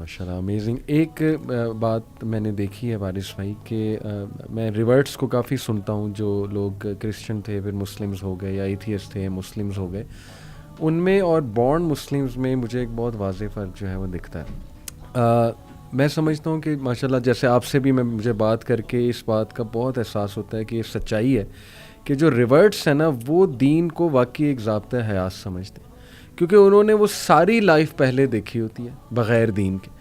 ماشاء اللہ امیزنگ. ایک بات میں نے دیکھی ہے وارث بھائی کہ میں ریورٹس کو کافی سنتا ہوں, جو لوگ کرسچن تھے پھر مسلمز ہو گئے یا ایتھیسٹ تھے مسلمز ہو گئے, ان میں اور بورن مسلمز میں مجھے ایک بہت واضح فرق جو ہے وہ دکھتا ہے. میں سمجھتا ہوں کہ ماشاءاللہ جیسے آپ سے بھی مجھے بات کر کے اس بات کا بہت احساس ہوتا ہے کہ یہ سچائی ہے کہ جو ریورٹس ہیں نا وہ دین کو واقعی ایک ضابطۂ حیات سمجھتے ہیں, کیونکہ انہوں نے وہ ساری لائف پہلے دیکھی ہوتی ہے بغیر دین کے,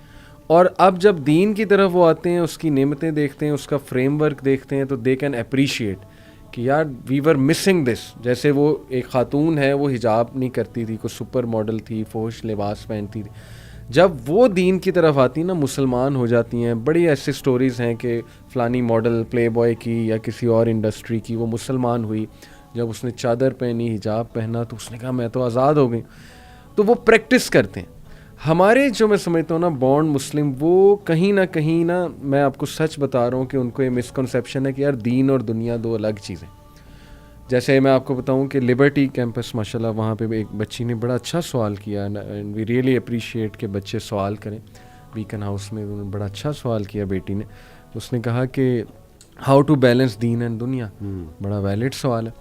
اور اب جب دین کی طرف وہ آتے ہیں, اس کی نعمتیں دیکھتے ہیں, اس کا فریم ورک دیکھتے ہیں, تو دے کین اپریشیٹ کہ یار وی ور مسنگ دس. جیسے وہ ایک خاتون ہے, وہ حجاب نہیں کرتی تھی, کوئی سپر ماڈل تھی, فوش لباس پہنتی تھی, جب وہ دین کی طرف آتی نا مسلمان ہو جاتی ہیں. بڑی ایسی سٹوریز ہیں کہ فلانی ماڈل پلے بوائے کی یا کسی اور انڈسٹری کی وہ مسلمان ہوئی, جب اس نے چادر پہنی حجاب پہنا تو اس نے کہا میں تو آزاد ہو گئی. تو وہ پریکٹس کرتے ہیں. ہمارے جو میں سمجھتا ہوں نا بورن مسلم, وہ کہیں نہ میں آپ کو سچ بتا رہا ہوں کہ ان کو یہ مسکنسیپشن ہے کہ یار دین اور دنیا دو الگ چیزیں. جیسے میں آپ کو بتاؤں کہ لبرٹی کیمپس ماشاءاللہ وہاں پہ ایک بچی نے بڑا اچھا سوال کیا, اینڈ وی ریئلی اپریشیٹ کہ بچے سوال کریں. بیکن ہاؤس میں انہوں نے بڑا اچھا سوال کیا بیٹی نے. اس نے کہا کہ ہاؤ ٹو بیلنس دین اینڈ دنیا. بڑا ویلڈ سوال ہے.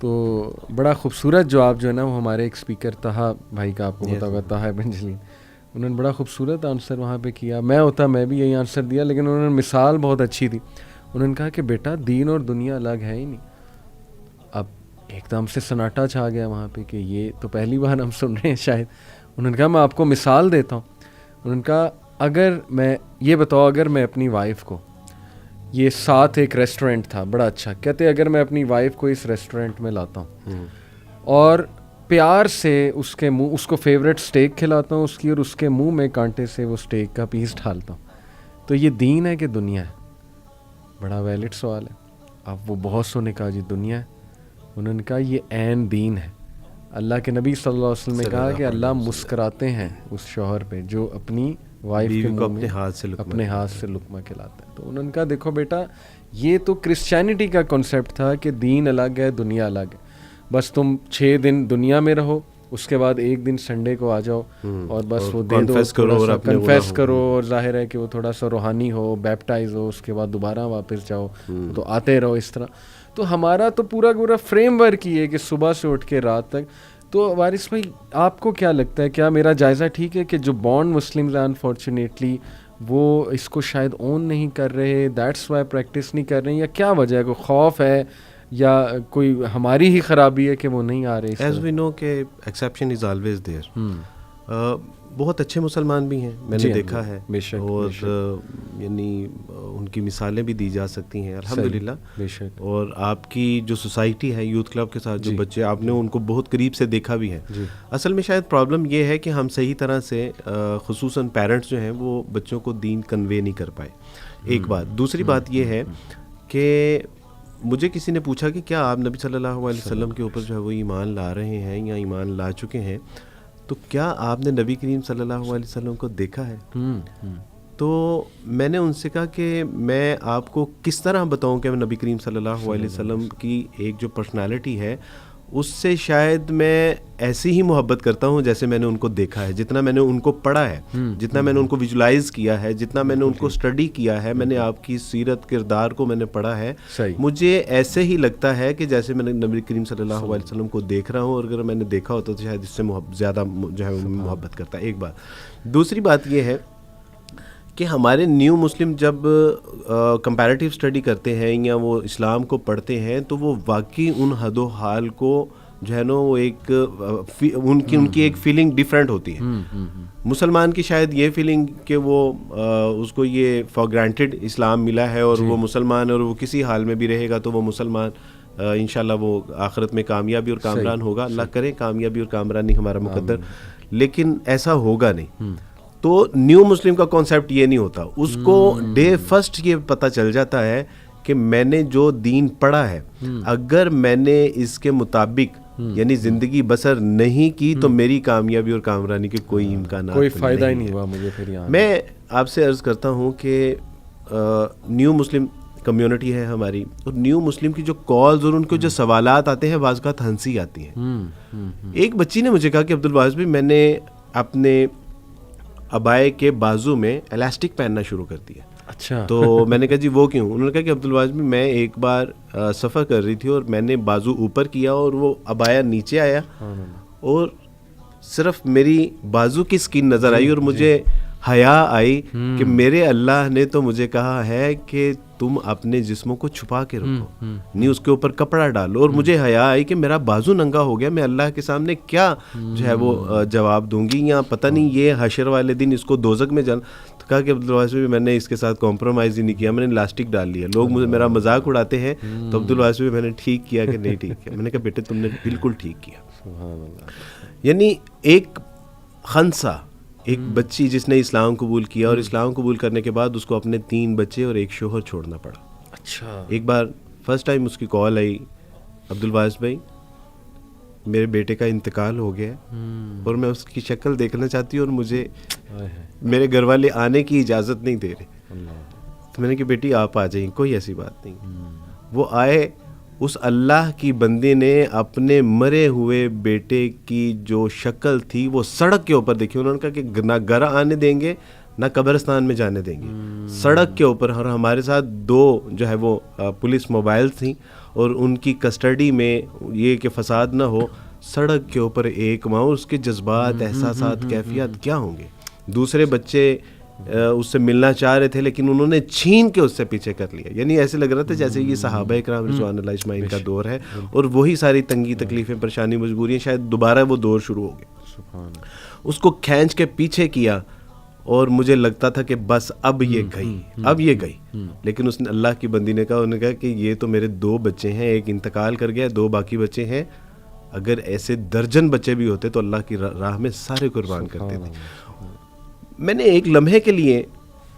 تو بڑا خوبصورت جواب جو ہے نا وہ ہمارے ایک اسپیکر طہا بھائی کا آپ کو پتا ہوگا, طہا بن جلین, انہوں نے بڑا خوبصورت آنسر وہاں پہ کیا. میں بھی یہی آنسر دیا, لیکن انہوں نے مثال بہت اچھی تھی. انہوں نے کہا کہ بیٹا دین اور دنیا الگ ہے ہی نہیں. اب ایک دم سے سناٹا چھا گیا وہاں پہ کہ یہ تو پہلی بار ہم سن رہے ہیں شاید. انہوں نے کہا میں آپ کو مثال دیتا ہوں. انہوں نے کہا اگر میں یہ بتاؤ, اگر میں اپنی وائف کو, یہ ساتھ ایک ریسٹورینٹ تھا بڑا اچھا, کہتے اگر میں اپنی وائف کو اس ریسٹورینٹ میں لاتا ہوں اور پیار سے اس کو فیوریٹ اسٹیک کھلاتا ہوں اس کی, اور اس کے منہ میں کانٹے سے وہ اسٹیک کا پیس ڈالتا ہوں, تو یہ دین ہے کہ دنیا ہے؟ بڑا ویلڈ سوال ہے. اب وہ بہت سو نے کہا جی دنیا ہے. انہوں نے کہا یہ عین دین ہے. اللہ کے نبی صلی اللہ علیہ وسلم نے کہا کہ اللہ مسکراتے ہیں اس شوہر پہ جو اپنی وائف کے منہ میں اپنے ہاتھ سے لقمہ کھلاتا ہے. تو انہوں نے کہا دیکھو بیٹا, یہ تو کرسچینٹی کا کنسیپٹ تھا کہ دین الگ ہے دنیا الگ ہے. بس تم 6 دن دنیا میں رہو, اس کے بعد ایک دن سنڈے کو آ جاؤ اور بس وہ دے دو, کنفیس کرو, اور ظاہر ہے کہ وہ تھوڑا سا روحانی ہو, بیپٹائز ہو, اس کے بعد دوبارہ واپس جاؤ, تو آتے رہو اس طرح. تو ہمارا تو پورا فریم ورک ہی ہے کہ صبح سے اٹھ کے رات تک. تو وارث بھائی آپ کو کیا لگتا ہے, کیا میرا جائزہ ٹھیک ہے کہ جو بورن مسلمز ہیں انفارچونیٹلی وہ اس کو شاید اون نہیں کر رہے, دیٹس وائی پریکٹس نہیں کر رہے ہیں, یا کیا وجہ ہے, کوئی خوف ہے یا کوئی ہماری ہی خرابی ہے کہ وہ نہیں آ رہے؟ ایز وی نو کہ ایکسیپشن از آلویز دیئر. بہت اچھے مسلمان بھی ہیں میں نے دیکھا ہے, اور یعنی ان کی مثالیں بھی دی جا سکتی ہیں الحمدللہ. اور آپ کی جو سوسائٹی ہے یوتھ کلب کے ساتھ جو بچے, آپ نے ان کو بہت قریب سے دیکھا بھی ہے. اصل میں شاید پرابلم یہ ہے کہ ہم صحیح طرح سے خصوصاً پیرنٹس جو ہیں وہ بچوں کو دین کنوے نہیں کر پائے, ایک بات. دوسری بات یہ ہے کہ مجھے کسی نے پوچھا کہ کیا آپ نبی صلی اللہ علیہ وسلم کے اوپر جو ہے وہ ایمان لا رہے ہیں یا ایمان لا چکے ہیں, تو کیا آپ نے نبی کریم صلی اللہ علیہ وسلم کو دیکھا ہے؟ تو میں نے ان سے کہا کہ میں آپ کو کس طرح بتاؤں کہ نبی کریم صلی اللہ علیہ وسلم کی ایک جو پرسنالٹی ہے اس سے شاید میں ایسی ہی محبت کرتا ہوں جیسے میں نے ان کو دیکھا ہے, جتنا میں نے ان کو پڑھا ہے, جتنا میں نے ان کو ویژولائز کیا ہے, جتنا میں نے ان کو اسٹڈی کیا ہے, میں نے آپ کی سیرت کردار کو میں نے پڑھا ہے. مجھے ایسے ہی لگتا ہے کہ جیسے میں نے نبی کریم صلی اللہ علیہ وسلم کو دیکھ رہا ہوں, اور اگر میں نے دیکھا ہوتا تو شاید اس سے زیادہ جو ہے محبت کرتا. ایک بات. دوسری بات یہ ہے کہ ہمارے نیو مسلم جب کمپیریٹیو اسٹڈی کرتے ہیں یا وہ اسلام کو پڑھتے ہیں تو وہ واقعی ان حد و حال کو جو ہے نا وہ ایک ان کی ایک فیلنگ ڈفرینٹ ہوتی ہے. مسلمان کی شاید یہ فیلنگ کہ وہ اس کو یہ فار گرانٹیڈ اسلام ملا ہے اور وہ مسلمان, اور وہ کسی حال میں بھی رہے گا تو وہ مسلمان, انشاءاللہ وہ آخرت میں کامیابی اور کامران ہوگا. اللہ کرے کامیابی اور کامرانی ہمارا مقدر, لیکن ایسا ہوگا نہیں. تو نیو مسلم کا کانسیپٹ یہ نہیں ہوتا, اس کو ڈے فرسٹ یہ پتہ چل جاتا ہے کہ میں نے جو دین پڑھا ہے اگر میں نے اس کے مطابق یعنی زندگی بسر نہیں کی تو میری کامیابی اور کامرانی کے کوئی امکانات, کوئی فائدہ ہی نہیں ہوا مجھے. پھر یہاں میں آپ سے عرض کرتا ہوں کہ نیو مسلم کمیونٹی ہے ہماری, اور نیو مسلم کی جو کالز اور ان کے جو سوالات آتے ہیں بعض اوقات ہنسی آتی ہیں. ایک بچی نے مجھے کہا کہ عبدالواحد بھائی میں نے اپنے ابائے کے بازو میں الاسٹک پہننا شروع کر دیا. اچھا. تو میں نے کہا جی وہ کیوں؟ انہوں نے کہا کہ عبدالواجد بھائی میں ایک بار سفر کر رہی تھی اور میں نے بازو اوپر کیا اور وہ ابایا نیچے آیا اور صرف میری بازو کی سکین نظر آئی اور مجھے حیا آئی کہ میرے اللہ نے تو مجھے کہا ہے کہ تم اپنے جسموں کو چھپا کے رکھو, نہیں اس کے اوپر کپڑا ڈالو. اور مجھے حیا آئی کہ میرا بازو ننگا ہو گیا, میں اللہ کے سامنے کیا جو ہے وہ جواب دوں گی, یا پتہ نہیں یہ حشر والے دن اس کو دوزخ میں جانا. تو کہا کہ عبدالواجد بھائی میں نے اس کے ساتھ کمپرومائز ہی نہیں کیا, میں نے لاسٹک ڈال لیا. لوگ مجھے میرا مذاق اڑاتے ہیں, تو عبدالواجد بھائی میں نے ٹھیک کیا کہ نہیں ٹھیک کیا. میں نے کہا بیٹے تم نے بالکل ٹھیک کیا. یعنی ایک خنسا, ایک بچی جس نے اسلام قبول کیا اور اسلام قبول کرنے کے بعد اس کو اپنے 3 بچے اور ایک شوہر چھوڑنا پڑا. اچھا. ایک بار فرسٹ ٹائم اس کی کال آئی, عبدالواجد بھائی میرے بیٹے کا انتقال ہو گیا اور میں اس کی شکل دیکھنا چاہتی ہوں اور مجھے میرے گھر والے آنے کی اجازت نہیں دے رہے. تو میں نے کہا بیٹی آپ آ جائیں, کوئی ایسی بات نہیں. وہ آئے, اس اللہ کی بندی نے اپنے مرے ہوئے بیٹے کی جو شکل تھی وہ سڑک کے اوپر دیکھی. انہوں نے کہا کہ نہ گھر آنے دیں گے نہ قبرستان میں جانے دیں گے, سڑک کے اوپر. اور ہمارے ساتھ 2 جو ہے وہ پولیس موبائل تھیں اور ان کی کسٹڈی میں یہ کہ فساد نہ ہو, سڑک کے اوپر ایک ماں, اس کے جذبات, احساسات, کیفیات کیا ہوں گے. دوسرے بچے اس سے ملنا چاہ رہے تھے لیکن انہوں نے چھین کے اس سے پیچھے کر لیا. یعنی ایسے لگ رہا تھا جیسے یہ صحابہ اکرام رضوان اللہ اجمعین کا دور ہے اور وہی ساری تنگی تکلیفیں, پریشانی, مجبوریاں, شاید دوبارہ وہ دور شروع ہو گئے. اس کو کھینچ کے پیچھے کیا اور مجھے لگتا تھا کہ بس اب یہ گئی. لیکن اس نے, اللہ کی بندی نے کہا, انہوں نے کہا کہ یہ تو میرے 2 بچے ہیں, ایک انتقال کر گیا, 2 باقی بچے ہیں. اگر ایسے درجن بچے بھی ہوتے تو اللہ کی راہ میں سارے قربان کرتے تھے. میں نے ایک لمحے کے لیے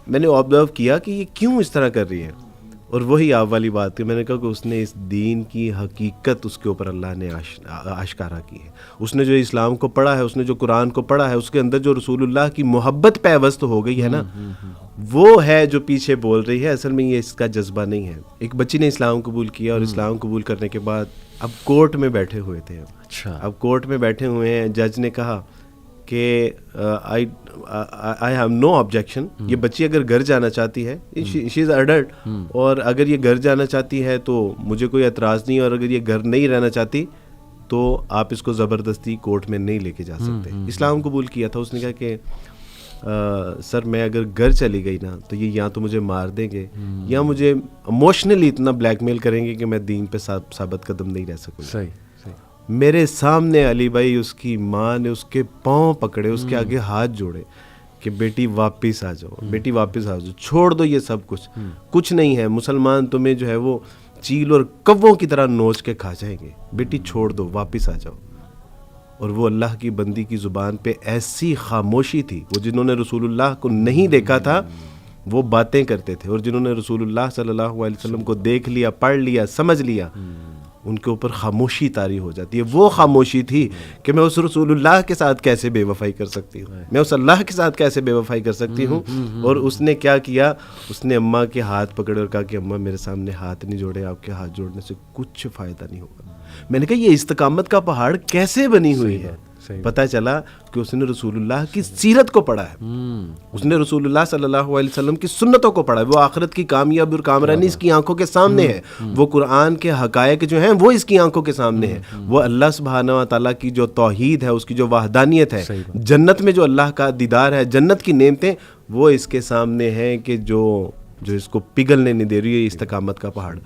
میں نے آبزرو کیا کہ یہ کیوں اس طرح کر رہی ہے, اور وہی آپ والی بات تھی. میں نے کہا کہ اس نے اس دین کی حقیقت اس کے اوپر اللہ نے آشکارا کی ہے. اس نے جو اسلام کو پڑھا ہے, اس نے جو قرآن کو پڑھا ہے, اس کے اندر جو رسول اللہ کی محبت پیوست ہو گئی ہے نا, وہ ہے جو پیچھے بول رہی ہے. اصل میں یہ اس کا جذبہ نہیں ہے. ایک بچی نے اسلام قبول کیا اور اسلام قبول کرنے کے بعد اب کورٹ میں بیٹھے ہوئے تھے. اچھا. اب کورٹ میں بیٹھے ہوئے ہیں, جج نے کہا کہ آئی ہیو نو آبجیکشن. یہ بچی اگر گھر جانا چاہتی ہے, شی از ایڈلٹ, اور اگر یہ گھر جانا چاہتی ہے تو مجھے کوئی اعتراض نہیں, اور اگر یہ گھر نہیں رہنا چاہتی تو آپ اس کو زبردستی کورٹ میں نہیں لے کے جا سکتے. اسلام قبول کیا تھا. اس نے کہا کہ سر میں اگر گھر چلی گئی نا تو یہ یا تو مجھے مار دیں گے یا مجھے ایموشنلی اتنا بلیک میل کریں گے کہ میں دین پہ ثابت قدم نہیں رہ سکوں. صحیح. میرے سامنے علی بھائی اس کی ماں نے اس کے پاؤں پکڑے, اس کے آگے ہاتھ جوڑے کہ بیٹی واپس آ جاؤ, بیٹی واپس آ جاؤ, چھوڑ دو یہ سب کچھ نہیں ہے. مسلمان تمہیں جو ہے وہ چیل اور کووں کی طرح نوچ کے کھا جائیں گے. بیٹی چھوڑ دو, واپس آ جاؤ. اور وہ اللہ کی بندی کی زبان پہ ایسی خاموشی تھی. وہ جنہوں نے رسول اللہ کو نہیں دیکھا تھا وہ باتیں کرتے تھے, اور جنہوں نے رسول اللہ صلی اللہ علیہ وسلم کو دیکھ لیا, پڑھ لیا, سمجھ لیا, ان کے اوپر خاموشی طاری ہو جاتی ہے. وہ خاموشی تھی کہ میں اس رسول اللہ کے ساتھ کیسے بے وفائی کر سکتی ہوں, میں اس اللہ کے ساتھ کیسے بے وفائی کر سکتی ہوں. اور اس نے کیا کیا, اس نے اماں کے ہاتھ پکڑے اور کہا کہ اماں میرے سامنے ہاتھ نہیں جوڑے, آپ کے ہاتھ جوڑنے سے کچھ فائدہ نہیں ہوگا. میں نے کہا یہ استقامت کا پہاڑ کیسے بنی ہوئی ہے. پتہ چلا کہ اس نے رسول اللہ کی سیرت کو پڑھا ہے, اس نے رسول اللہ صلی اللہ علیہ وسلم کی سنتوں کو پڑھا ہے. وہ آخرت کی کامیابی اور کامرانی اس کی آنکھوں کے سامنے ہے. وہ قرآن کے حقائق جو ہیں وہ اس کی آنکھوں کے سامنے ہے. وہ اللہ سبحانہ و تعالیٰ کی جو توحید ہے, اس کی جو وحدانیت ہے, جنت میں جو اللہ کا دیدار ہے, جنت کی نعمتیں, وہ اس کے سامنے ہیں کہ جو اس کو پگھلنے نہیں دے رہی ہے استقامت کا پہاڑ.